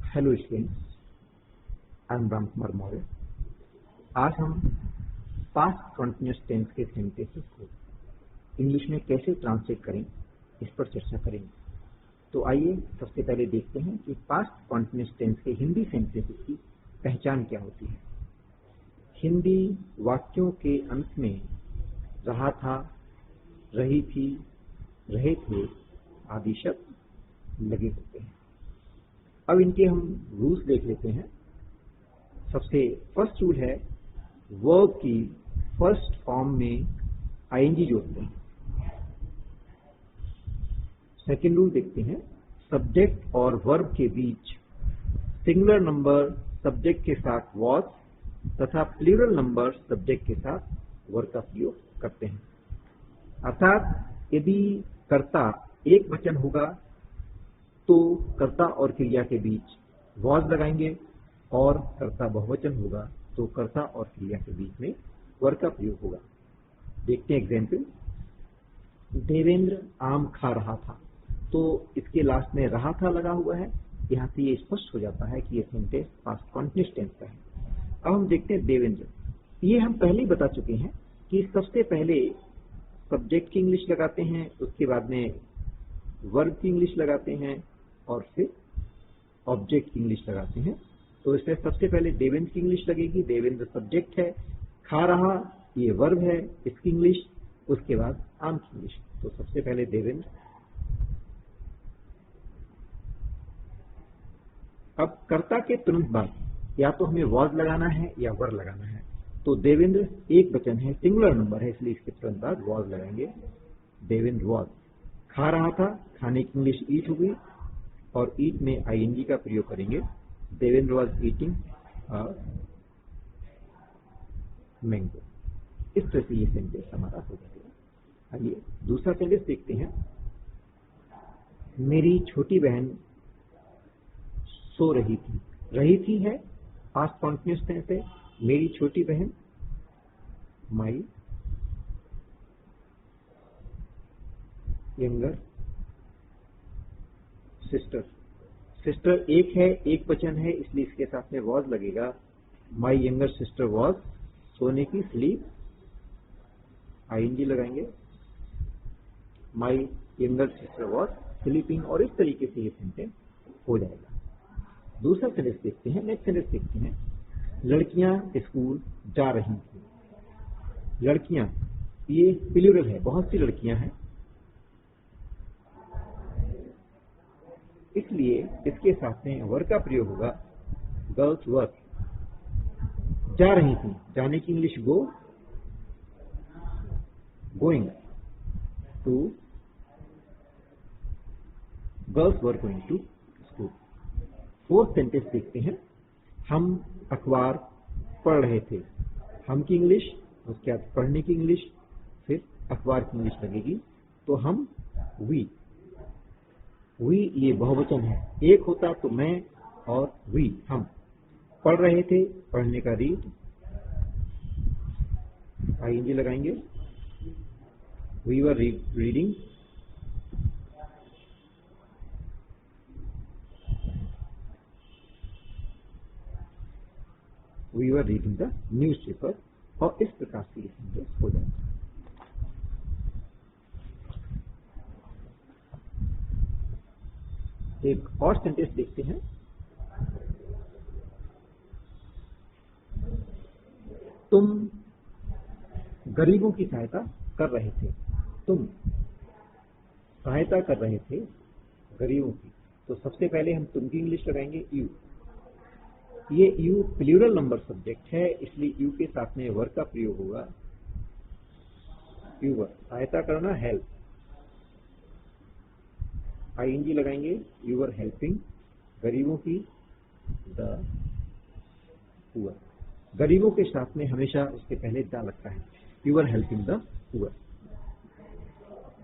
Hello students, I am Ram Kumar Maurya. आज हम past continuous tense के सेंटेंसेस को इंग्लिश में कैसे ट्रांसलेट करें, इस पर चर्चा करेंगे। तो आइए सबसे पहले देखते हैं कि पास्ट कॉन्टिन्यूअस टेंस के हिंदी सेंटेंसेस की पहचान क्या होती है। हिंदी वाक्यों के अंत में रहा था, रही थी, रहे थे आदि शब्द लगे होते हैं। अब इनके हम रूल्स देख लेते हैं। सबसे फर्स्ट रूल है वर्ब की फर्स्ट फॉर्म में आईएनजी जोड़ते हैं। सेकेंड रूल देखते हैं, सब्जेक्ट और वर्ब के बीच सिंगुलर नंबर सब्जेक्ट के साथ वॉज तथा प्लूरल नंबर सब्जेक्ट के साथ वर का प्रयोग करते हैं। अर्थात यदि कर्ता एक वचन होगा तो कर्ता और क्रिया के बीच वॉज लगाएंगे, और कर्ता बहुवचन होगा तो कर्ता और क्रिया के बीच में वर का प्रयोग होगा। देखते हैं एग्जाम्पल। देवेंद्र आम खा रहा था, तो इसके लास्ट में रहा था लगा हुआ है। यहाँ से ये स्पष्ट हो जाता है कि ये सेंटेंस पास्ट कॉन्टिन्यूअस टेंस का है। अब हम देखते हैं देवेंद्र। ये हम पहले ही बता चुके हैं कि सबसे पहले सब्जेक्ट की इंग्लिश लगाते हैं, उसके बाद में वर्ब की इंग्लिश लगाते हैं और फिर ऑब्जेक्ट की इंग्लिश लगाते हैं। तो इसमें सबसे पहले देवेंद्र की इंग्लिश लगेगी। देवेंद्र सब्जेक्ट है, खा रहा ये वर्ब है, इसकी इंग्लिश, उसके बाद आम की इंग्लिश। तो सबसे पहले देवेंद्र। अब कर्ता के तुरंत बाद या तो हमें वॉज लगाना है या वर लगाना है। तो देवेंद्र एक वचन है, सिंगुलर नंबर है, इसलिए इसके तुरंत बाद वॉज लगाएंगे। देवेंद्र वॉज। खा रहा था, खाने की इंग्लिश ईट होगी और ईट में आईएनजी का प्रयोग करेंगे। Devendra was eating mango. इस तरह से ये सेंटेंस हमारा हो जाएगा। आइए दूसरा सेंटेंस देखते हैं। मेरी छोटी बहन सो रही थी। रही थी है पास्ट कॉन्टिन्यूअस टेंस है। मेरी छोटी बहन माई यंगर सिस्टर। सिस्टर एक है, एक वचन है, इसलिए इसके साथ में वॉज लगेगा। माई यंगर सिस्टर वॉज, सोने की, स्लीप, आईएनजी लगाएंगे। My younger sister was sleeping, और इस तरीके से ये सेंटेंस हो जाएगा। दूसरा सेंटेंस देखते हैं। नेक्स्ट सेंटेंस देखते हैं। लड़कियां स्कूल जा रही थी। लड़कियां ये प्लूरल है, बहुत सी लड़कियां हैं, इसलिए इसके साथ में वर का प्रयोग होगा। Girls were. जा रही थी, जाने की English go, going to, girls were going to school. Fourth sentence देखते हैं। हम अखबार पढ़ रहे थे। हम की इंग्लिश, उसके बाद पढ़ने की इंग्लिश, फिर अखबार की इंग्लिश लगेगी। तो हम वी। वी ये बहुवचन है, एक होता तो मैं और वी हम। पढ़ रहे थे, पढ़ने का रीड, आईएनजी लगाएंगे। We were reading. We were reading the newspaper, और इस प्रकार से ये सेंटेंस हो जाता है। एक और सेंटेंस देखते हैं। तुम गरीबों की सहायता कर रहे थे। तुम सहायता कर रहे थे गरीबों की। तो सबसे पहले हम तुम की इंग्लिश लगाएंगे, यू। ये यू प्लूरल नंबर सब्जेक्ट है, इसलिए यू के साथ में वर का प्रयोग होगा। यू वर, सहायता करना, हेल्प, आईएनजी लगाएंगे। यू वर हेल्पिंग गरीबों की, द पुअर। गरीबों के साथ में हमेशा उसके पहले द लगता है। You were helping the poor.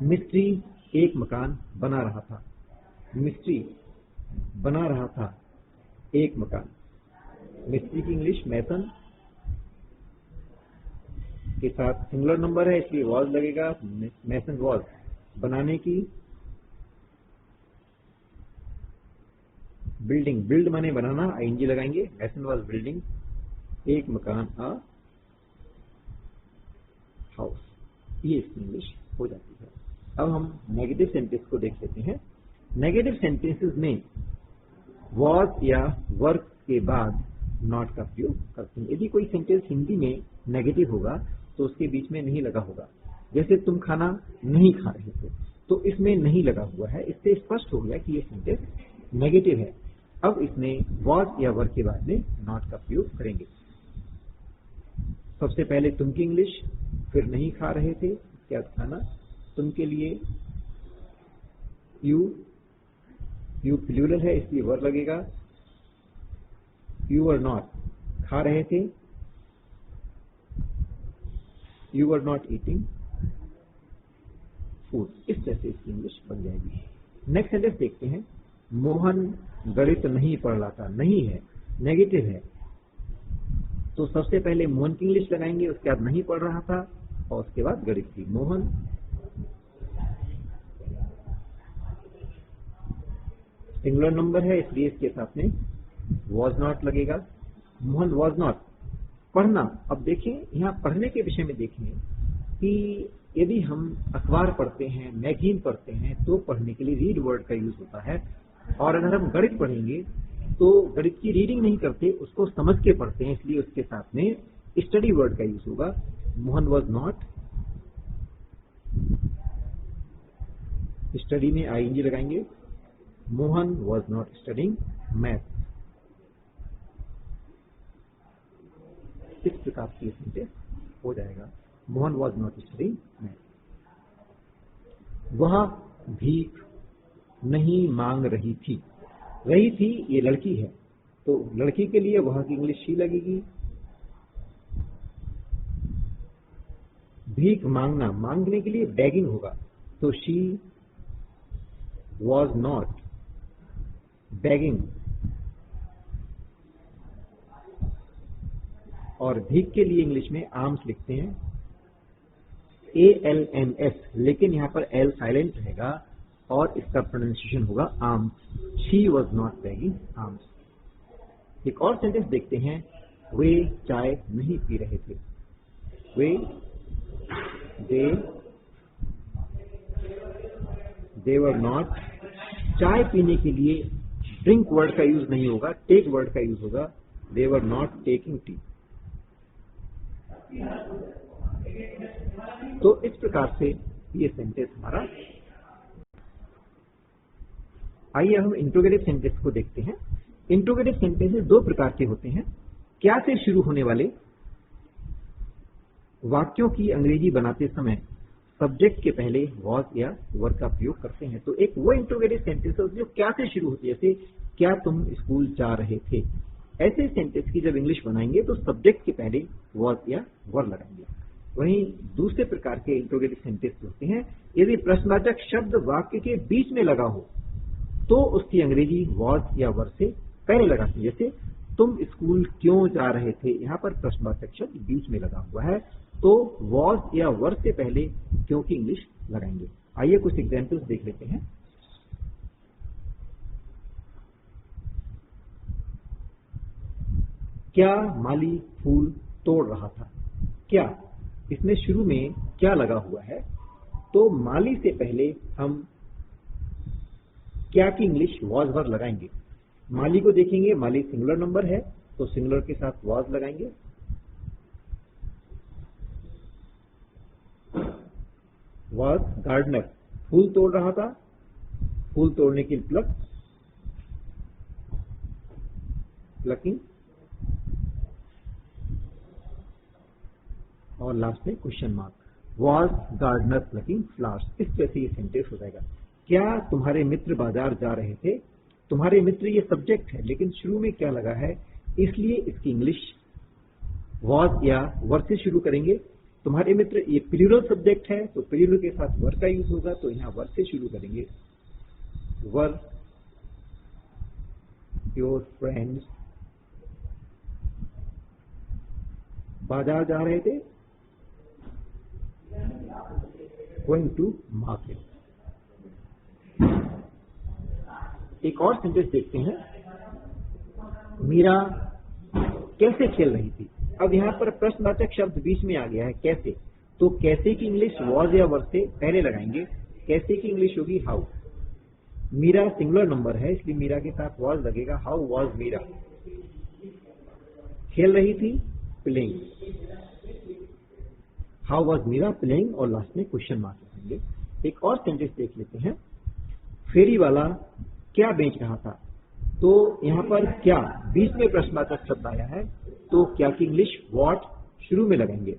मिस्त्री एक मकान बना रहा था। मिस्त्री बना रहा था एक मकान। मिस्त्री की इंग्लिश मैसन, के साथ सिंगुलर नंबर है, इसलिए वॉज लगेगा। मैसन वॉज, बनाने की, बिल्डिंग, बिल्ड माने बनाना, आईएनजी लगाएंगे। मैसन वाज बिल्डिंग, एक मकान, अ हाउस। ये इसकी इंग्लिश हो जाती है। अब हम नेगेटिव सेंटेंस को देख लेते हैं। नेगेटिव सेंटेंसेस में वॉज या वर्क के बाद नॉट का प्रयोग करते हैं। यदि कोई सेंटेंस हिंदी में नेगेटिव होगा तो उसके बीच में नहीं लगा होगा। जैसे तुम खाना नहीं खा रहे थे, तो इसमें नहीं लगा हुआ है, इससे स्पष्ट हो गया कि ये सेंटेंस नेगेटिव है। अब इसमें वॉज या वर्क के बाद में नॉट का प्रयोग करेंगे। सबसे पहले तुम की इंग्लिश, फिर नहीं खा रहे थे, क्या खाना, तुम के लिए यू प्लूरल है इसलिए वर्ब लगेगा। यू आर नॉट, खा रहे थे, you are not eating food. इस तरह से इसकी इंग्लिश बन जाएगी। नेक्स्ट सेंटेंस देखते हैं। मोहन गणित नहीं पढ़ रहा था, नहीं है, नेगेटिव है, तो सबसे पहले मोहन की इंग्लिश लगाएंगे, उसके बाद नहीं पढ़ रहा था और उसके बाद गणित की। मोहन सिंगुलर नंबर है इसलिए इसके साथ में वॉज नॉट लगेगा। मोहन वॉज नॉट पढ़ना। अब देखें, यहाँ पढ़ने के विषय में देखें कि यदि हम अखबार पढ़ते हैं, मैगजीन पढ़ते हैं, तो पढ़ने के लिए रीड वर्ड का यूज होता है। और अगर हम गणित पढ़ेंगे तो गणित की रीडिंग नहीं करते, उसको समझ के पढ़ते हैं, इसलिए उसके साथ में स्टडी वर्ड का यूज होगा। मोहन वॉज नॉट, स्टडी में आईएनजी लगाएंगे। Mohan was not studying math. इस प्रकार की सेंटेंस हो जाएगा। Mohan was not studying math. वह भीख नहीं मांग रही थी। रही थी ये लड़की है, तो लड़की के लिए वह की इंग्लिश शी लगेगी। भीख मांगना, मांगने के लिए बेगिंग होगा, तो शी वॉज नॉट बेगिंग। और भीख के लिए इंग्लिश में आर्म्स लिखते हैं, ALMS, लेकिन यहां पर L साइलेंट रहेगा और इसका प्रोनाउंसिएशन होगा arms. She was not begging arms. एक और सेंटेंस देखते हैं। वे चाय नहीं पी रहे थे। दे वर नॉट। चाय पीने के लिए ड्रिंक वर्ड का यूज नहीं होगा, टेक वर्ड का यूज होगा। दे वर नॉट टेकिंग टी। तो इस प्रकार से ये सेंटेंस हमारा। आइए हम इंट्रोगेटिव सेंटेंस को देखते हैं। इंट्रोगेटिव सेंटेंसेस दो प्रकार के होते हैं। क्या से शुरू होने वाले वाक्यों की अंग्रेजी बनाते समय सब्जेक्ट के पहले वॉज या वर का प्रयोग करते हैं। तो एक वो इंट्रोगेटिव सेंटेंस है जो क्या से शुरू होती है, जैसे क्या तुम स्कूल जा रहे थे। ऐसे सेंटेंस की जब इंग्लिश बनाएंगे तो सब्जेक्ट के पहले वॉज या वर लगाएंगे। वहीं दूसरे प्रकार के इंट्रोगेटिव सेंटेंस होते हैं, यदि प्रश्नवाचक शब्द वाक्य के बीच में लगा हो तो उसकी अंग्रेजी वॉज या वर से पहले लगाते हैं। जैसे तुम स्कूल क्यों जा रहे थे, यहाँ पर प्रश्नवाचक शब्द बीच में लगा हुआ है, तो वॉज या वर से पहले क्यों की इंग्लिश लगाएंगे। आइए कुछ एग्जाम्पल्स देख लेते हैं। क्या माली फूल तोड़ रहा था। क्या, इसमें शुरू में क्या लगा हुआ है, तो माली से पहले हम क्या की इंग्लिश वॉज वर लगाएंगे। माली को देखेंगे, माली सिंगुलर नंबर है, तो सिंगुलर के साथ वॉज लगाएंगे। वॉज गार्डनर, फूल तोड़ रहा था, फूल तोड़ने के लिए प्लकिंग, और लास्ट में question mark. Was gardener plucking flowers. इस तरह से ये सेंटेंस हो जाएगा। क्या तुम्हारे मित्र बाजार जा रहे थे। तुम्हारे मित्र ये सब्जेक्ट है, लेकिन शुरू में क्या लगा है, इसलिए इसकी इंग्लिश वॉज या वर से शुरू करेंगे। तुम्हारे मित्र ये प्लूरल सब्जेक्ट है, तो प्लूरल के साथ वर का यूज होगा, तो यहां वर से शुरू करेंगे। वर योर फ्रेंड्स बाजार जा रहे थे, गोइंग टू मार्केट। एक और सेंटेंस देखते हैं। मीरा कैसे खेल रही थी। अब यहाँ पर प्रश्नवाचक शब्द बीच में आ गया है, कैसे। तो कैसे की इंग्लिश वॉज या वर से पहले लगाएंगे। कैसे की इंग्लिश होगी हाउ। मीरा सिंगुलर नंबर है, इसलिए मीरा के साथ वॉज लगेगा। How was Meera. खेल रही थी, playing. How was Meera playing, और लास्ट में क्वेश्चन मार्क लगाएंगे। एक और सेंटेंस देख लेते हैं। फेरी वाला क्या बेच रहा था। तो यहाँ पर क्या बीच में प्रश्नवाचक शब्द आया है, तो क्या की इंग्लिश व्हाट शुरू में लगाएंगे।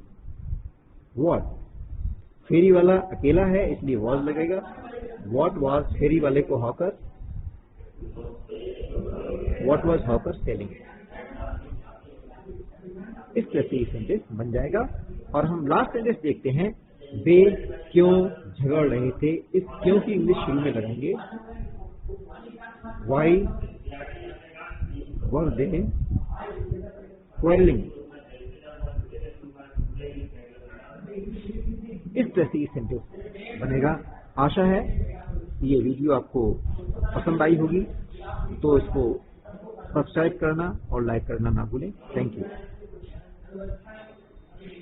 व्हाट। फेरी वाला अकेला है, इसलिए वॉज लगेगा। व्हाट वॉज फेरी वाले को hawker. What was hawker selling. इस तरह से सेंटेंस बन जाएगा। और हम लास्ट सेंटेंस देखते हैं। वे क्यों झगड़ रहे थे। इस क्यों की इंग्लिश शुरू में लगाएंगे। Why were they quarreling। इस तरह से सेंटेंस बनेगा। आशा है ये वीडियो आपको पसंद आई होगी, तो इसको सब्सक्राइब करना और लाइक करना ना भूलें। Thank you.